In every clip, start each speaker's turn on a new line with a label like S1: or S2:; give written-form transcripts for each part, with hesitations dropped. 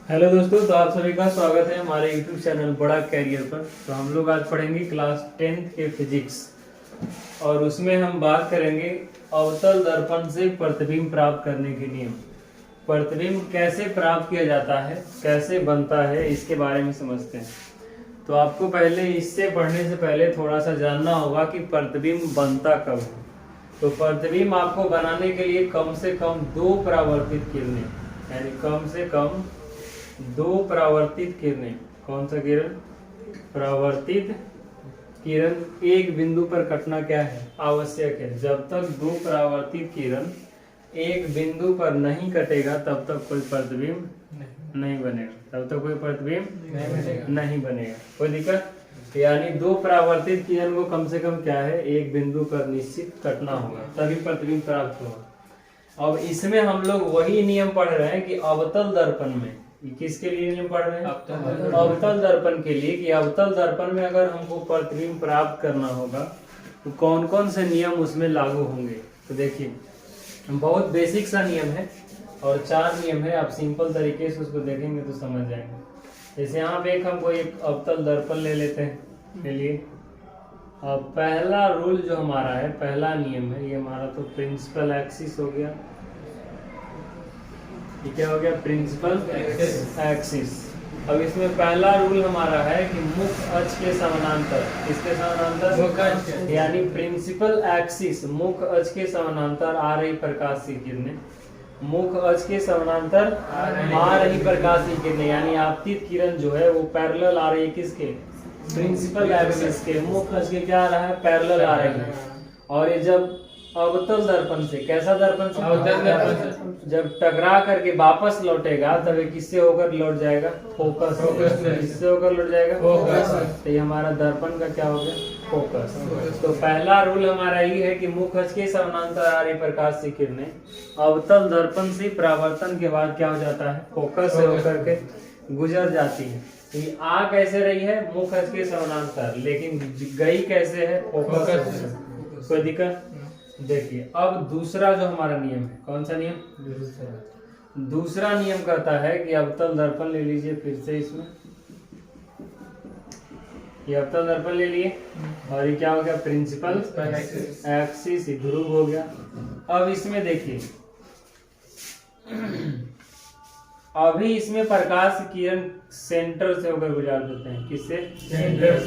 S1: Hello दोस्तों, तो आप सभी का स्वागत है हमारे यूट्यूब चैनल बड़ा कैरियर पर। तो हम लोग आज पढ़ेंगे क्लास 10th के फिजिक्स और उसमें हम बात करेंगे अवतल दर्पण से प्रतिबिंब प्राप्त करने के नियम। प्रतिबिंब कैसे प्राप्त किया जाता है, कैसे बनता है, इसके बारे में समझते हैं। तो आपको पहले इससे पढ़ने से पहले थोड़ा सा जानना होगा कि प्रतिबिंब बनता कब है। तो प्रतिबिंब आपको बनाने के लिए कम से कम दो परावर्तित किरणें, यानी कम से कम दो परावर्तित किरणें। कौन सा किरण? परावर्तित किरण एक बिंदु पर कटना क्या है? आवश्यक है। जब तक दो परावर्तित किरण एक बिंदु पर नहीं कटेगा तब तक कोई प्रतिबिंब नहीं बनेगा। तब तक कोई प्रतिबिंब नहीं बनेगा। कोई दिक्कत? यानी दो परावर्तित किरण को कम से कम क्या है, एक बिंदु पर निश्चित कटना होगा, तभी प्रतिबिंब प्राप्त होगा। अब इसमें हम लोग वही नियम पढ़ रहे हैं कि अवतल दर्पण में, किसके लिए नियम पढ़ रहे हैं? अवतल दर्पण के लिए, कि अवतल दर्पण में अगर हमको प्रतिबिंब प्राप्त करना होगा तो कौन कौन से नियम उसमें लागू होंगे। तो देखिए, बहुत बेसिक सा नियम है और 4 नियम है। आप सिंपल तरीके से उसको देखेंगे तो समझ जाएंगे। जैसे यहाँ पे हमको एक अवतल दर्पण ले लेते हैं। चलिए, अब पहला रूल जो हमारा है, पहला नियम है, ये हमारा तो प्रिंसिपल एक्सिस हो गया। ये क्या हो गया? Principal axis. अब इसमें पहला रूल हमारा है कि मुख्य अक्ष के समानांतर, किसके समानांतर? यानी प्रिंसिपल एक्सिस, मुख्य अक्ष के समानांतर आ रही प्रकाश की किरणें, मुख्य अक्ष के समानांतर आ रही प्रकाश की किरणें, यानी आपतित किरण जो है वो पैरेलल आ रही है किसके? प्रिंसिपल एक्सिस के। मुख्य अक्ष के क्या आ रहा है? पैरेलल आ रही है। और ये जब अवतल दर्पण से, कैसा दर्पण से? अवतल दर्पण से जब टकरा करके वापस लौटेगा तब ये किससे होकर लौट जाएगा? फोकस। किससे होकर लौट जाएगा? फोकस। तो ये हमारा दर्पण का क्या हो गया? फोकस। तो पहला रूल हमारा ये है कि मुख्य अक्ष के समानांतर आ रही प्रकाश की किरणें अवतल दर्पण से परावर्तन के बाद क्या हो जाता है? फोकस से होकर के गुजर जाती है। ये आ कैसे रही है? मुख्य अक्ष के समानांतर, लेकिन गई कैसे है? फोकस। कोई दिक्कत? देखिए, अब दूसरा जो हमारा नियम है, कौन सा नियम? दूसरा नियम कहता है कि अवतल दर्पण ले लीजिए। फिर से इसमें ये अवतल दर्पण ले लिए और ये क्या हो गया? प्रिंसिपल एक्सिस, ध्रुव हो गया। अब इसमें देखिए, अभी इसमें प्रकाश की किरण सेंटर से होकर गुजार देते हैं। किससे? सेंटर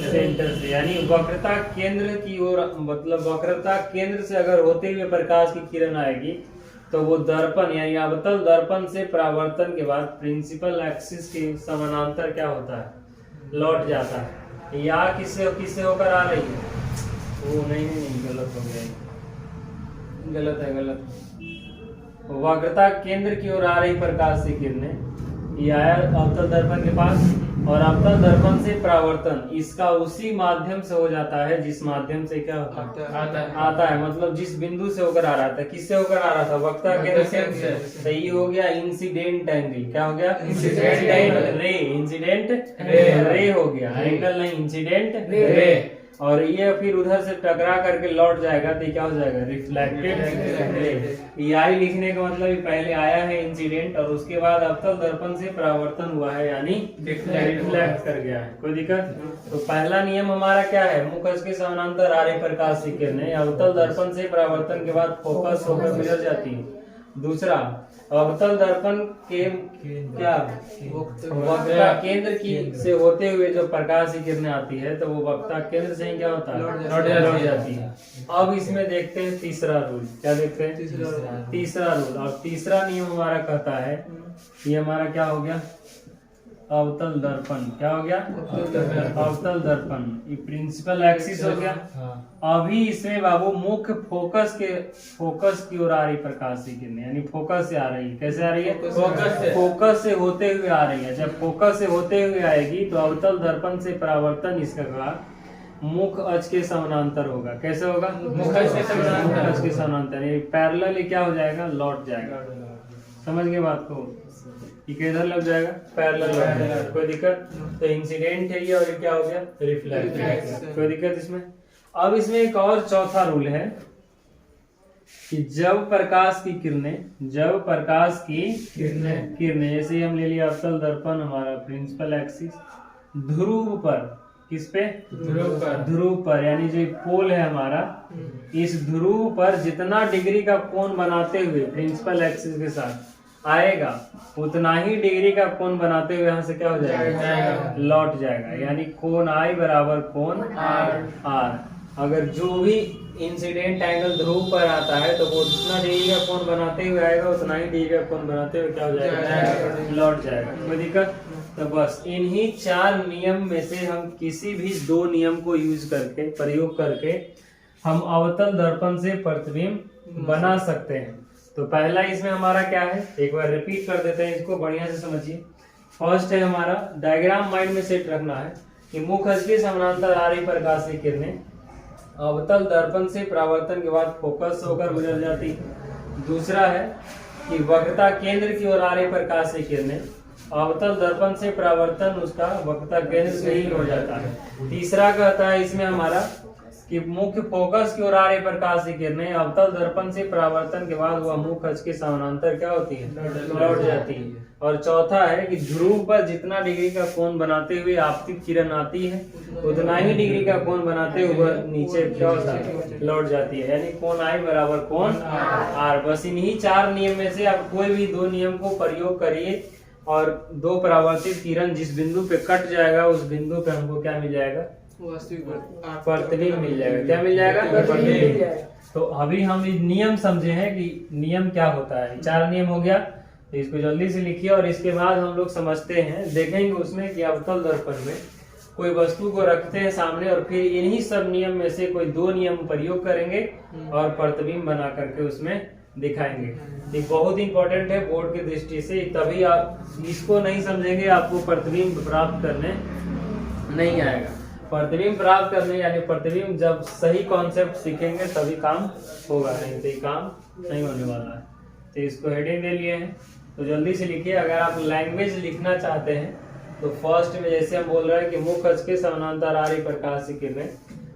S1: से। यानी वक्रता केंद्र की ओर, मतलब वक्रता केंद्र से अगर होते हुए प्रकाश की किरण आएगी तो वो दर्पण यानी अवतल दर्पण से परावर्तन के बाद प्रिंसिपल एक्सिस के समानांतर क्या होता है? लौट जाता है। या किससे होकर आ रही है? वो नहीं, गलत हो गया, गलत है। वक्रता केंद्र की ओर आ रही प्रकाश की किरणें, ये आया अवतल दर्पण के पास और अवतल दर्पण से परावर्तन इसका उसी माध्यम से हो जाता है जिस माध्यम से क्या आता है। मतलब जिस बिंदु से होकर आ रहा था। किससे होकर आ रहा था? वक्रता केंद्र से। सही हो गया। इंसिडेंट एंगल क्या हो गया? इंसिडेंट रे हो गया। एंगल नहीं, इंसिडेंट रे। और ये फिर उधर से टकरा करके लौट जाएगा तो क्या हो जाएगा? Reflected ray. आई लिखने का मतलब पहले आया है इंसिडेंट और उसके बाद अवतल दर्पण से परावर्तन हुआ है, यानी रिफ्लेक्ट कर गया है। कोई दिक्कत? तो पहला नियम हमारा क्या है? मुख्य अक्ष के समानांतर आ रही प्रकाश की किरणें अवतल दर्पण से परावर्तन के बाद फोकस होकर गुजर जाती है। दूसरा, अवतल दर्पण के क्या वक्रता केंद्र की से होते हुए जो प्रकाश की किरणें आती है तो वो वक्रता केंद्र से ही क्या होता है? लौट जाती है। अब इसमें देखते हैं तीसरा रूल। क्या देखते हैं? तीसरा रूल। और तीसरा नियम हमारा कहता है, ये हमारा क्या हो गया? अवतल दर्पण। क्या हो गया? अवतल दर्पण। ये प्रिंसिपल एक्सिस हो गया। अभी इसमें बाबू मुख्य फोकस की ओर आ रही प्रकाश की किरणें, यानी फोकस से आ रही है। कैसे आ रही है? फोकस से होते हुए आ रही है। जब फोकस से होते हुए आएगी तो अवतल दर्पण से परावर्तन इसका मुख्य अक्ष के समानांतर होगा। कैसे होगा? मुख्य अक्ष के समानांतर, ये पैरेलल क्या हो जाएगा? लौट जाएगा। समझ गए बात को? ये किधर लग जाएगा? पैरेलल लग जाएगा। कोई दिक्कत? तो इंसिडेंट है ये और ये क्या हो गया? रिफ्लेक्ट। कोई दिक्कत इसमें? अब इसमें एक और चौथा रूल है कि जब प्रकाश की किरणें जैसे हम ले लिया अवतल दर्पण हमारा प्रिंसिपल एक्सिस, ध्रुव पर, किस पे? ध्रुव पर यानी जो पोल है हमारा, इस ध्रुव पर जितना डिग्री का कोण बनाते हुए प्रिंसिपल एक्सिस के साथ आएगा, उतना ही डिग्री का कोण बनाते हुए यहाँ से क्या हो जाएगा? लौट जाएगा। यानी कोण आई बराबर कोण आर। अगर जो भी इंसिडेंट एंगल ध्रुव पर आता है तो वो जितना डिग्री का कोण बनाते हुए आएगा, उतना ही डिग्री का कोण बनाते हुए क्या हो जाएगा? लौट जाएगा। कोई दिक्कत? तो बस इन्हीं 4 नियम में से हम किसी भी 2 नियम को प्रयोग करके हम अवतल दर्पण से प्रतिबिंब बना सकते हैं। तो पहला इसमें हमारा क्या है, एक बार रिपीट कर देते हैं, इसको बढ़िया से समझिए। फर्स्ट है हमारा, डायग्राम माइंड में सेट रखना है कि मुख अक्ष के समानांतर आ रही प्रकाश की किरणें अवतल दर्पण से परावर्तन के बाद फोकस होकर गुजर जाती है। दूसरा है कि वक्रता केंद्र की ओर आ रही प्रकाश की किरणें अवतल दर्पण से परावर्तन उसका वक्रता केंद्र से ही हो जाता है। तीसरा कहता है इसमें हमारा कि मुख्य फोकस की ओर आ रही प्रकाश की किरणें अवतल दर्पण से परावर्तन के बाद वह मुख अक्ष के समानांतर क्या होती है? लौट जाती है। और चौथा है कि ध्रुव पर जितना डिग्री का कोण बनाते हुए आपतित किरण आती है, उतना ही डिग्री का कोण बनाते हुए नीचे क्या होता है? लौट जाती है। यानी कोण आई बराबर कोण आर। बस इन्हीं 4 नियम में से आप कोई भी 2 नियम को प्रयोग करिए और 2 परावर्तित किरण जिस बिंदु पे कट जाएगा उस बिंदु पे हमको क्या मिल जाएगा? प्रतिबिंब मिल जाएगा। क्या मिल जाएगा? प्रतिबिंब। तो अभी हम नियम समझे हैं कि नियम क्या होता है। 4 नियम हो गया, तो इसको जल्दी से लिखिए और इसके बाद हम लोग समझते हैं, देखेंगे उसमें कि अवतल दर्पण में कोई वस्तु को रखते हैं सामने और फिर इन्हीं सब नियम में से कोई 2 नियम प्रयोग करेंगे और प्रतिबिंब बना करके उसमें दिखाएंगे। ये बहुत इंपॉर्टेंट है बोर्ड की दृष्टि से, तभी आप इसको नहीं समझेंगे आपको प्रतिबिंब प्राप्त करने नहीं आएगा। प्रतिबिंब प्राप्त करने यानी प्रतिबिंब जब सही कॉन्सेप्ट सीखेंगे तभी काम होगा, नहीं तो काम नहीं होने वाला है। तो इसको हेडिंग दे लिए हैं, तो जल्दी से लिखिए। अगर आप लैंग्वेज लिखना चाहते हैं तो फर्स्ट में जैसे हम बोल रहे हैं कि मुख अक्ष के समानांतर आ रही प्रकाश की किरणें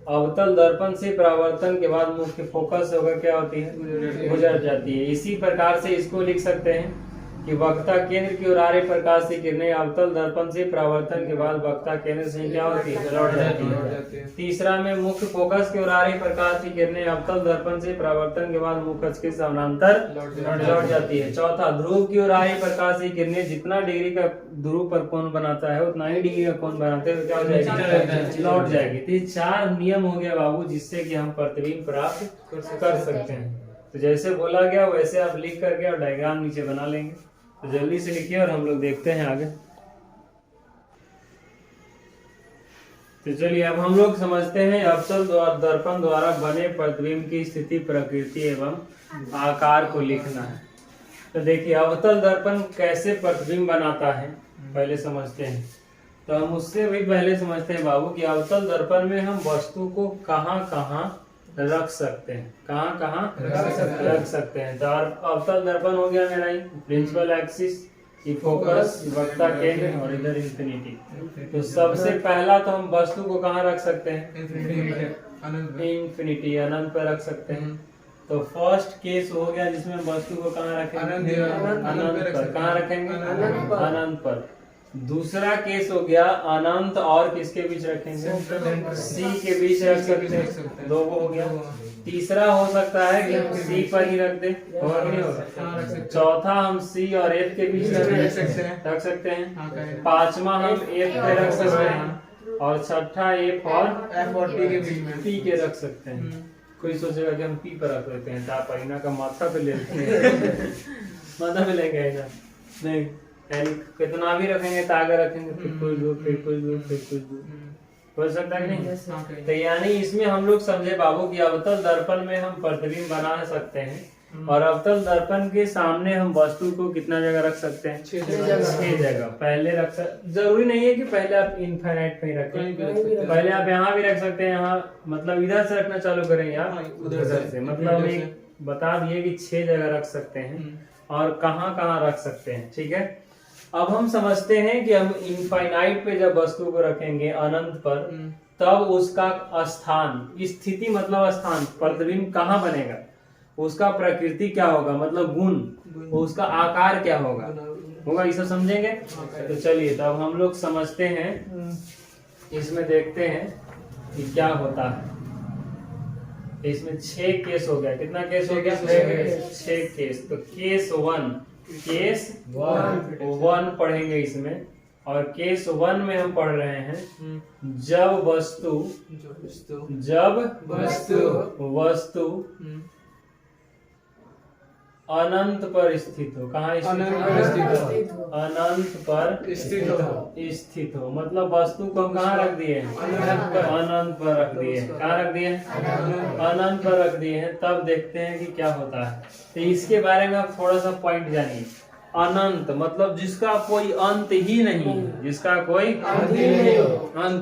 S1: अवतल दर्पण से परावर्तन के बाद मुख्य फोकस होकर क्या होती है? गुजर जाती है। इसी प्रकार से इसको लिख सकते हैं कि वक्रता केंद्र की ओर आ रही प्रकाश की किरणें अवतल दर्पण से परावर्तन के बाद वक्रता केंद्र से क्या होती है? लौट जाती है। तीसरा में मुख्य फोकस की ओर आ रही प्रकाश की किरणें अवतल दर्पण से परावर्तन के बाद मुख अक्ष के समानांतर लौट जाती है। चौथा, ध्रुव की ओर आ रही प्रकाश की किरणें जितना डिग्री का ध्रुव पर कोण बनाता है उतना ही डिग्री का कोण बनाते हुए क्या हो जाएगी? लौट जाएगी। तो ये 4 नियम हो गया बाबू, जिससे कि हम प्रतिबिंब प्राप्त कर सकते हैं। तो जैसे बोला गया वैसे आप लिख करके और डायग्राम नीचे बना लेंगे। तो जल्दी से लिखिए और हम लोग देखते हैं आगे। तो चलिए अब हम लोग समझते हैं अवतल दर्पण द्वारा बने प्रतिबिंब की स्थिति, प्रकृति एवं आकार को लिखना है। तो देखिए अवतल दर्पण कैसे प्रतिबिंब बनाता है पहले समझते हैं। तो हम उससे भी पहले समझते हैं बाबू कि अवतल दर्पण में हम वस्तु को कहाँ कहाँ रख सकते हैं, कहाँ कहाँ रख सकते हैं। तो अवतल दर्पण हो गया मेरा प्रिंसिपल एक्सिस, फोकस, वक्रता केंद्र और इधर इंफिनिटी। तो सबसे पहला तो हम वस्तु को कहाँ रख सकते हैं? इंफिनिटी, अनंत पर रख सकते हैं। तो फर्स्ट केस हो गया जिसमें वस्तु को कहाँ रखेंगे? अनंत पर। कहाँ रखेंगे? अनंत पर। दूसरा केस हो गया अनंत और किसके बीच रखेंगे? सी के बीच रख सकते हैं, 2 हो गया। तीसरा हो सकता है कि हम सी पर ही रख दें, और नहीं होगा। चौथा हम सी और एफ के बीच रख सकते हैं। पांचवा हम एफ पे रख सकते हैं और छठा एफ और टी के रख सकते हैं। कोई सोचेगा कि हम पी पर रख लेते हैं, आप आईना का माथा पे ले लेते हैं माथा पे लेंगे आईना नहीं, यानी कितना भी रखेंगे तो आगे रखेंगे, फिर कुछ दूर, फिर कुछ दूर, फिर कुछ दूर, हो सकता है कि नहीं? तो यानी इसमें हम लोग समझे बाबू कि अवतल दर्पण में हम प्रतिबिंब बना सकते हैं और अवतल दर्पण के सामने हम वस्तु को कितना जगह रख सकते हैं? 6 जगह। पहले रख सकते, जरूरी नहीं है कि पहले आप इनफाइनाइट पे ही रखें, पहले आप यहाँ भी रख सकते हैं। यहाँ मतलब इधर से रखना चालू करेंगे आप उधर से, मतलब एक बता दिए कि 6 जगह रख सकते हैं और कहाँ कहाँ रख सकते हैं। ठीक है, अब हम समझते हैं कि हम इनफाइनाइट पे जब वस्तु को रखेंगे अनंत पर, तब उसका स्थान, स्थिति मतलब स्थान, प्रतिबिंब कहाँ बनेगा? उसका प्रकृति क्या होगा, मतलब गुण, उसका आकार क्या होगा ये सब समझेंगे। तो चलिए तो अब हम लोग समझते हैं, इसमें देखते हैं कि क्या होता है। इसमें 6 केस हो गया, कितना केस हो गया, 6 केस। तो केस 1 पढ़ेंगे इसमें, और केस 1 में हम पढ़ रहे हैं जब वस्तु अनंत पर स्थित हो। कहाँ स्थित हो, अनंत पर स्थित हो, मतलब वस्तु को कहाँ रख दिए हैं, अनंत पर रख दिए हैं। कहाँ रख दिए हैं, अनंत पर रख दिए हैं। तब देखते हैं कि क्या होता है। तो इसके बारे में आप थोड़ा सा पॉइंट जानिए। अनंत मतलब जिसका कोई अंत ही नहीं है, जिसका कोई अंत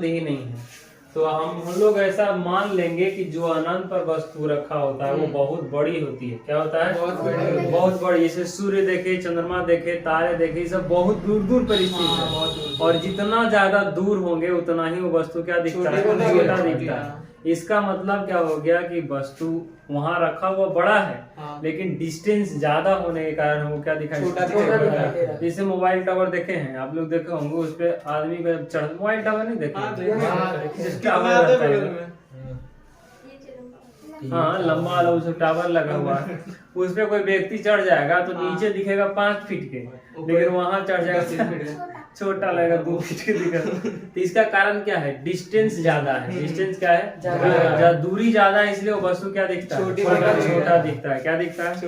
S1: ही नहीं है। तो हम लोग ऐसा मान लेंगे कि जो अनंत पर वस्तु रखा होता है वो बहुत बड़ी होती है। क्या होता है, बहुत बड़ी। जैसे सूर्य देखे, चंद्रमा देखे, तारे देखे, सब बहुत दूर दूर पर स्थित है, और जितना ज्यादा दूर होंगे उतना ही वो वस्तु क्या दिखता है, छोटा दिखता है। इसका मतलब क्या हो गया कि वस्तु वहाँ रखा हुआ बड़ा है, लेकिन डिस्टेंस ज्यादा होने के कारण हमको क्या दिखाई, छोटा। जैसे मोबाइल टावर देखे हैं आप लोग, देखे होंगे उस पे आदमी का चढ़, मोबाइल टावर नहीं देखे, हाँ लंबा वाला उस टावर लगा हुआ है, उस पे कोई व्यक्ति चढ़ जाएगा तो नीचे दिखेगा 5 फीट के, लेकिन वहाँ चढ़ जाएगा छोटा लगेगा 2 फीट के दिखेगा। तो इसका कारण क्या है, डिस्टेंस ज्यादा है। डिस्टेंस क्या है, दूरी ज्यादा है, इसलिए वो वस्तु क्या दिखता है, छोटा दिखता है। क्या दिखता है,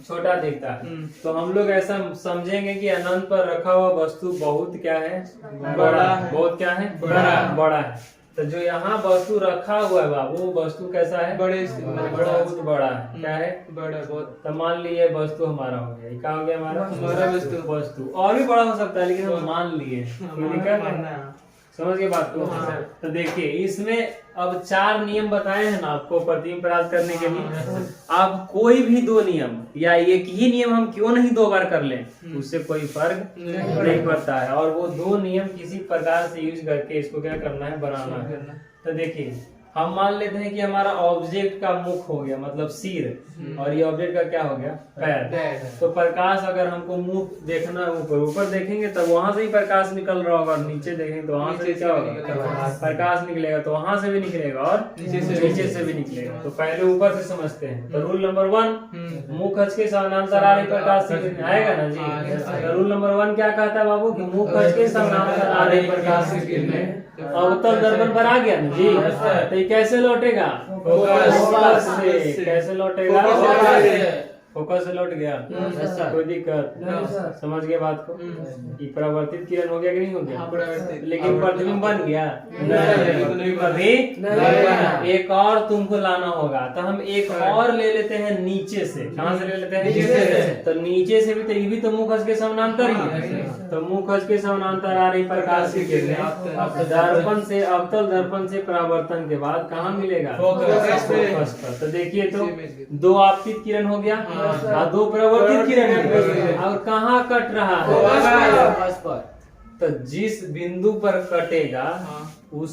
S1: छोटा दिखता है। तो हम लोग ऐसा समझेंगे कि अनंत पर रखा हुआ वस्तु बहुत क्या है, बड़ा है। बहुत क्या है, बड़ा है। तो जो यहाँ वस्तु रखा हुआ है बाबू, वो वस्तु कैसा है, बहुत बड़ा है। क्या है, बड़ा बहुत। तो मान लीजिए वस्तु हमारा हो गया, क्या हो गया हमारा वस्तु। और भी बड़ा हो सकता है, लेकिन हम मान लिए, समझ के बात को। तो देखिए इसमें अब 4 नियम बताए हैं ना आपको प्रतिबिंब प्राप्त करने के लिए। आप कोई भी 2 नियम या एक ही नियम हम क्यों नहीं 2 बार कर लें, उससे कोई फर्क नहीं पड़ता है। और वो 2 नियम किसी प्रकार से यूज करके इसको क्या करना है, बनाना है। तो देखिए हम मान लेते हैं कि हमारा ऑब्जेक्ट का मुख हो गया, मतलब सिर, और ये ऑब्जेक्ट का क्या हो गया, पैर। तो प्रकाश अगर हमको मुख देखना है ऊपर देखेंगे तब वहां से ही प्रकाश निकल रहा होगा, नीचे देखेंगे तो वहां से क्या होगा, प्रकाश निकलेगा, तो वहां से भी निकलेगा और नीचे से भी निकलेगा। तो पहले ऊपर से समझते हैं। तो रूल नंबर 1, मुख अक्ष के समानांतर आ रही प्रकाश आएगा ना जी। रूल नंबर 1 क्या कहता है बाबू, कि मुख अक्ष के समानांतर आ रही प्रकाश की किरणें अवतल दर्पण पर आ गया ना जी। तो ये कैसे लौटेगा, फोकस से। कैसे लौटेगा, फोकस से लौट गया, कोई दिक्कत, समझ गए बात को। ये परावर्तित किरण हो गया कि नहीं हो गया, लेकिन प्रतिबिंब बन गया अभी एक और तुमको लाना होगा। तो हम एक और ले लेते हैं नीचे से। कहाँ से ले लेते हैं, नीचे से। तो नीचे से भी तो ये भी तो मुख अक्ष के समानांतर ही है। तो मुख अक्ष के समानांतर आ रही प्रकाश की किरणें दर्पण से, अवतल दर्पण से परावर्तन के बाद कहाँ मिलेगा, फोकस पर। तो देखिए तो 2 आपतित किरण हो गया, 2 परावर्तित किरण, और कहाँ कट रहा है, तो जिस बिंदु पर कटेगा उस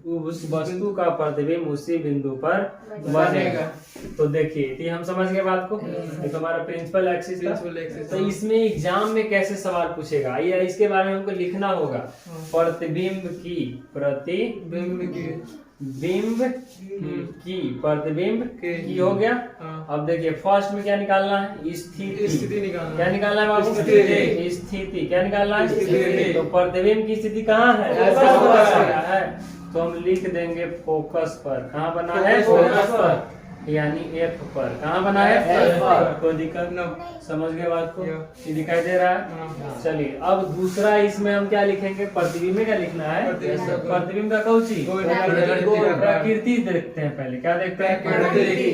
S1: वस्तु का प्रतिबिंब उसी बिंदु पर बनेगा। तो देखिए तो हम समझ गए बात को। तो हमारा प्रिंसिपल एक्सिस था। तो इसमें एग्जाम में कैसे सवाल पूछेगा, या इसके बारे में हमको लिखना होगा। प्रतिबिंब की प्रतिबिंब की हो गया। अब देखिए फर्स्ट में क्या निकालना है, स्थिति निकालना। क्या निकालना है बाबू, स्थिति। क्या निकालना है, तो प्रतिबिंब की स्थिति कहाँ है, तो हम लिख देंगे फोकस पर। कहाँ बना है, फोकस पर, यानी F पर। कहाँ बना है, F पर। कोई दिक्कत न, समझ गए बात को, ये दिखाई दे रहा है। चलिए अब दूसरा इसमें हम क्या लिखेंगे, प्रतिबिंब में क्या लिखना है, प्रतिबिंब का कौची, प्रकृति देखते हैं पहले। क्या देखते हैं,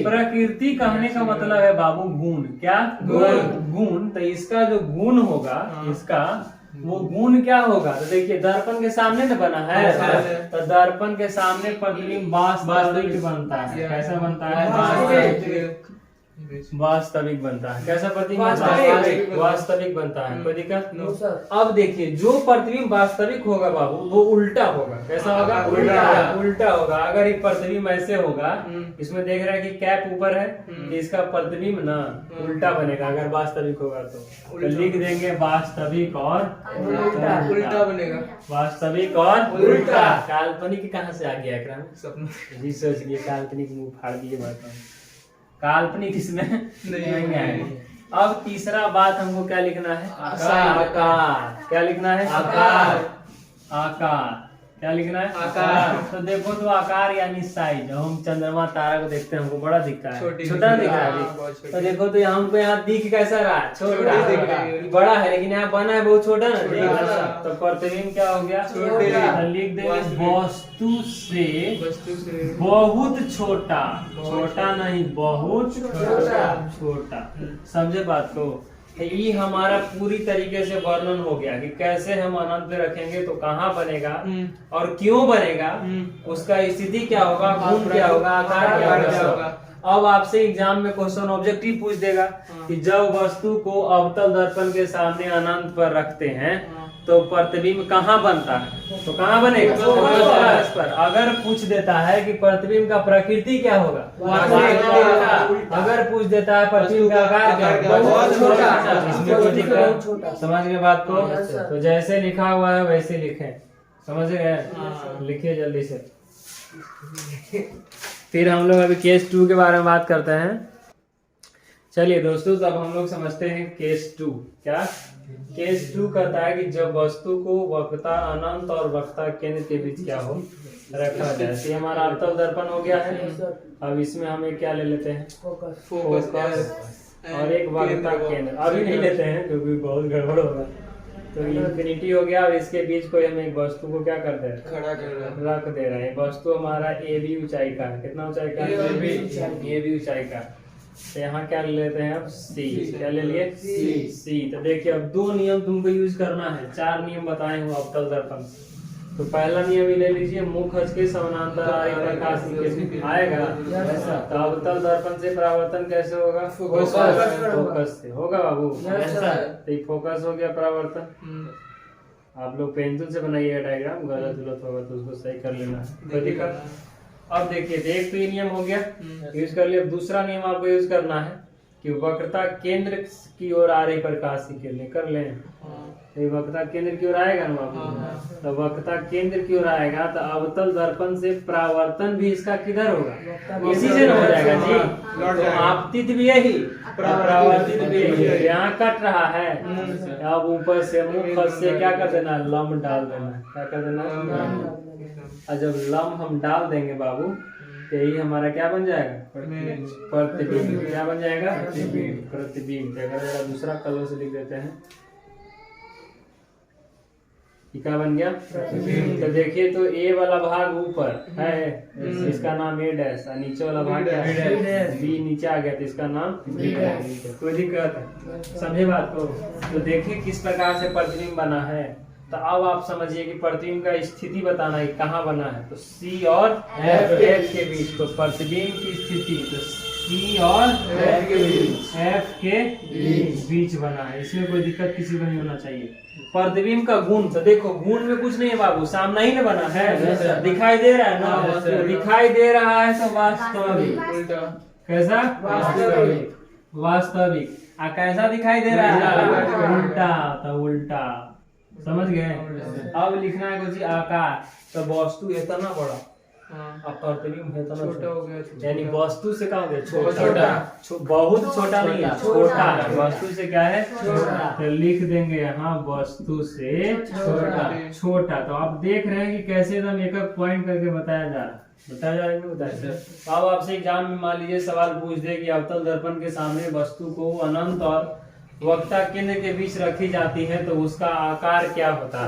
S1: प्रकृति कहने का मतलब है बाबू गुण। क्या गुण। तो इसका जो गुण होगा, इसका वो गुण क्या होगा, तो देखिए दर्पण के सामने न बना है, तो दर्पण के सामने प्रतिबिंब वास्तविक बनता है। कैसा बनता है, वास्तविक बनता है। कैसा प्रतिबिंब? वास्तविक बनता है। कोई दिक्कत?
S2: No sir.
S1: अब देखिए, जो प्रतिबिंब वास्तविक होगा बाबू वो उल्टा होगा। कैसा होगा? उल्टा होगा। अगर एक प्रतिबिंब ऐसे होगा, इसमें देख रहा है कि कैप ऊपर है, कि इसका प्रतिबिंब ना उल्टा बनेगा। अगर वास्तविक होगा तो लिख देंगे वास्तविक और
S2: उल्टा बनेगा।
S1: वास्तविक और उल्टा। काल्पनिक कहाँ से आ गया एकरा में? जी सोच लिए काल्पनिक मुंह फाड़ दिए बात। काल्पनिक इसमें नहीं आएगा। अब तीसरा बात हमको क्या लिखना है? आकार। क्या लिखना है? आकार। आकार। क्या लिखना है? आकार। तो देखो, तो आकार यानी साइज। हम चंद्रमा तारा को देखते हैं, हमको बड़ा दिखता है, छोटा दिख रहा है। तो देखो, तो हमको यहाँ दिख कैसा रहा है? छोटा दिख रहा है। बड़ा है लेकिन यहाँ बना है बहुत छोटा ना। तो प्रतिबिंब क्या हो गया? तो लिख देंगे वस्तु से बहुत छोटा। छोटा नहीं, बहुत छोटा। समझे बात को? ये हमारा पूरी तरीके से वर्णन हो गया कि कैसे हम अनंत पे रखेंगे तो कहाँ बनेगा और क्यों बनेगा, उसका स्थिति क्या होगा, गुण क्या होगा, आकार क्या होगा। अब आपसे एग्जाम में क्वेश्चन ऑब्जेक्टिव पूछ देगा कि जब वस्तु को अवतल दर्पण के सामने अनंत पर रखते हैं तो प्रतिबिंब कहाँ बनता है? तो कहाँ बनेगा? फोकस पर। अगर पूछ देता है कि प्रतिबिंब का प्रकृति क्या होगा, अगर पूछ देता है प्रतिबिंब का आकार क्या होगा, बहुत छोटा। इसमें कोई दिक्कत? समझ गए बात को? तो जैसे लिखा हुआ है वैसे लिखें। समझ गए? लिखिए जल्दी से। फिर हम लोग अभी केस 2 के बारे में बात करते हैं। चलिए दोस्तों, तो अब हम लोग समझते हैं केस 2। क्या केस 2 कहता है कि जब वस्तु को वक्रता अनंत और वक्रता केंद्र के बीच क्या हो रखा जाए। ये हमारा अवतल दर्पण हो गया है। अब इसमें हमें क्या ले लेते हैं? फोकस और एक वक्रता केंद्र। अभी नहीं लेते हैं क्योंकि बहुत गड़बड़ होगा। तो इंफिनिटी हो गया और इसके बीच कोई हम एक वस्तु को क्या करते हैं?
S2: खड़ा कर
S1: रख दे रहे हैं। वस्तु हमारा ए बी ऊंचाई का है। कितना ऊंचाई का? ए बी ऊंचाई का। तो यहाँ क्या ले लेते हैं अब? सी। क्या ले लिए? सी। तो देखिए, अब 2 नियम तुमको यूज करना है। 4 नियम बताए हूँ अवतल दर्पण। तो पहला नियम ही ले लीजिए, मुख अक्ष के समानांतर आरे प्रकाश के आएगा। तो अवतल दर्पण से परावर्तन कैसे होगा? फोकस से होगा बाबू। तो फोकस हो गया, परावर्तन। आप लोग पेंसिल से बनाइएगा डायग्राम, गलत होगा तो उसको सही कर लेना। कोई दिक्कत? अब देखिए, एक तो ये नियम हो गया, यूज कर लिया। दूसरा नियम आपको यूज करना है कि वक्रता केंद्र की ओर आ रही प्रकाश की किरणें कर लें। तो वक्रता केंद्र की ओर आएगा ना बाबू। तो वक्रता केंद्र की ओर आएगा तो अवतल दर्पण से परावर्तन भी इसका किधर होगा? इसी से हो जाएगा जी। तो आपतित भी यही, परावर्तित भी यही। यहाँ कट रहा है, अब ऊपर से मुख से क्या कर देना? लंब डाल देना। क्या कर देना? और जब लंब हम डाल देंगे बाबू तो यही हमारा क्या बन जाएगा? प्रतिबिंब। क्या बन जाएगा? प्रतिबिंब। अगर दूसरा कलर से लिख देते हैं, क्या बन गया? तो देखिए, तो ए वाला भाग ऊपर है, इसका नाम ए डैश, और नीचे वाला भाग क्या है? बी। नीचे आ गया तो इसका नाम बी डैश। कोई दिक्कत है? समझे बात को? तो देखिए किस प्रकार से प्रतिबिंब बना है। तो अब आप समझिए कि प्रतिबिंब का स्थिति बताना है, कहाँ बना है। तो सी और एफ के बीच। तो प्रतिबिंब की स्थिति तो सी और एफ के बीच बना है। इसमें कोई दिक्कत किसी को नहीं होना चाहिए। प्रतिबिंब का गुण, तो देखो गुण में कुछ नहीं है बाबू, सामना ही ना बना है, दिखाई दे रहा है ना। तो दिखाई दे रहा है तो वास्तविक। कैसा? वास्तविक। कैसा दिखाई दे रहा है? उल्टा। तो उल्टा। समझ गए? अब लिखना है कुछ आकार। तो वस्तु इतना बड़ा, अब प्रतिबिंब इतना छोटा हो गया, यानी वस्तु से क्या हो गया? छोटा। बहुत छोटा नहीं है, छोटा। वस्तु से क्या है? छोटा। तो लिख देंगे यहाँ वस्तु से छोटा। तो आप देख रहे हैं कि कैसे एकदम एक एक पॉइंट करके बताया जा रहा है। तो अब आपसे एग्जाम में मान लीजिए सवाल पूछ दे कि अवतल दर्पण के सामने वस्तु को अनंत और वक्रता केंद्र के बीच रखी जाती है तो उसका आकार क्या होता है?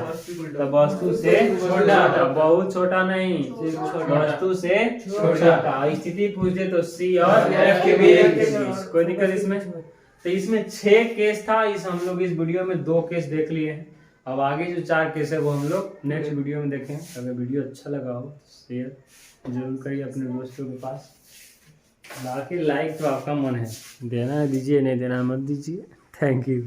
S1: तो वस्तु से छोटा। बहुत छोटा नहीं, वस्तु से छोटा। स्थिति पूछ दे तो सी और एफ के बीच। कोई दिक्कत इसमें? तो इसमें 6 केस था। हम लोग इस वीडियो में 2 केस देख लिए हैं। अब आगे जो 4 केस है वो हम लोग नेक्स्ट वीडियो में देखें। अगर वीडियो अच्छा लगा हो शेयर जरूर करिए अपने दोस्तों के पास। बाकी लाइक तो आपका मन है, देना है दीजिए, नहीं देना है मत दीजिए। Thank you.